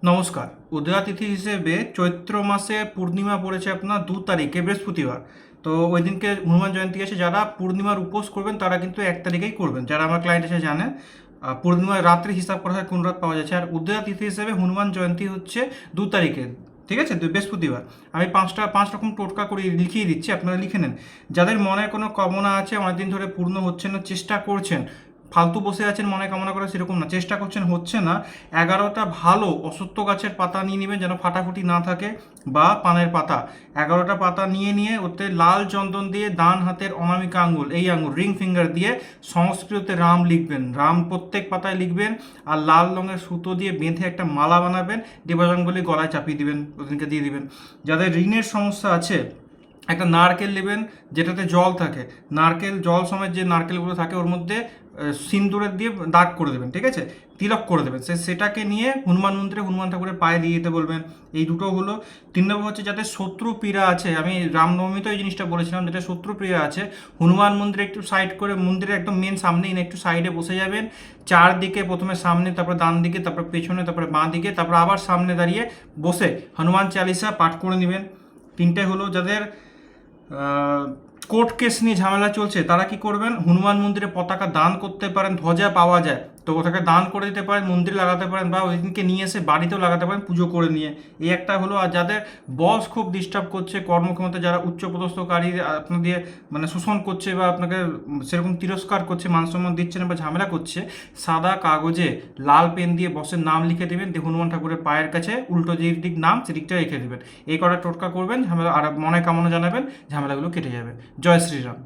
নমস্কার। উদয়া তিথি হিসেবে চৈত্র মাসে পূর্ণিমা পড়েছে আপনার 2 তারিখে বৃহস্পতিবার। তো ওই দিনকে হনুমান জয়ন্তী আছে। যারা পূর্ণিমার উপোস করবেন তারা কিন্তু 1 তারিখেই করবেন। যারা আমার ক্লায়েন্ট এসে জানেন পূর্ণিমার রাত্রে হিসাব করা হয় কোন রাত পাওয়া যাচ্ছে। আর উদয়া তিথি হিসেবে হনুমান জয়ন্তী হচ্ছে 2 তারিখে। ঠিক আছে, বৃহস্পতিবার। আমি 5 রকম টোটকা করে লিখিয়ে দিচ্ছি, আপনারা লিখে নেন। যাদের মনে কোনো কামনা আছে, অনেকদিন ধরে পূর্ণ হচ্ছে না, চেষ্টা করছেন, ফালতু বসে আছেন মনে কামনা করে সেরকম না, চেষ্টা করছেন হচ্ছে না, 11টা ভালো অশ্বত্থ গাছের পাতা নিয়ে নেবেন যেন ফাটাফুটি না থাকে, বা পানের পাতা। 11টা পাতা নিয়ে ওতে লাল চন্দন দিয়ে ডান হাতের অনামিকা আঙ্গুল, এই আঙ্গুল রিং ফিঙ্গার দিয়ে সংস্কৃততে রাম লিখবেন। রাম প্রত্যেক পাতায় লিখবেন, আর লাল রঙের সুতো দিয়ে বেঁধে একটা মালা বানাবেন, দেবাজঙ্গলি গলায় চাপিয়ে দিবেন, ওদিনকে দিয়ে দিবেন। যাদের ঋণের সমস্যা আছে, একটা নারকেল নেবেন যেটাতে জল থাকে, নারকেল জল সমেত যে নারকেলগুলো থাকে ওর মধ্যে সিন্দুরের দিয়ে দাগ করে দেবেন, ঠিক আছে, তিলক করে দেবেন। সেটাকে নিয়ে হনুমান মন্দিরে হনুমান ঠাকুরের পায়ে দিয়ে দিতে বলবেন। এই দুটো হলো। 3 নম্বর হচ্ছে যাদের শত্রু পীড়া আছে, আমি রামনবমীতে এই জিনিসটা বলেছিলাম, যেটা শত্রু পীড়া আছে, হনুমান মন্দিরে একটু সাইড করে, মন্দিরের একদম মেন সামনেই না, একটু সাইডে বসে যাবেন। চারদিকে প্রথমে সামনে, তারপর ডান দিকে, তারপর পেছনে, তারপরে বাঁ দিকে, তারপর আবার সামনে দাঁড়িয়ে বসে হনুমান চালিসা পাঠ করে নেবেন। 3টে হলো। যাদের কোর্ট কেস নিয়ে ঝামেলা চলছে তারা কি করবেন, হনুমান মন্দিরে পতাকা দান করতে পারেন, ধ্বজা পাওয়া যায় তো ওটাকে দান করে দিতে পারেন, মন্দিরে লাগাতে পারেন, বা ওই দিনকে নিয়ে এসে বাড়িতেও লাগাতে পারেন পুজো করে নিয়ে। এই একটা হলো। আর যাদের বস খুব ডিস্টার্ব করছে, কর্মক্ষমতা যারা উচ্চপদস্থকারী আপনাদের মানে শোষণ করছে বা আপনাকে সেরকম তিরস্কার করছে, মান সম্মান দিচ্ছে না বা ঝামেলা করছে, সাদা কাগজে লাল পেন দিয়ে বসের নাম লিখে দেবেন, দিয়ে হনুমান ঠাকুরের পায়ের কাছে উল্টো যে দিক নাম সেদিকটা রেখে দেবেন। এই কটা টোটকা করবেন, ঝামেলা আর মনে কামনা জানাবেন, ঝামেলাগুলো কেটে যাবে। জয় শ্রীরাম।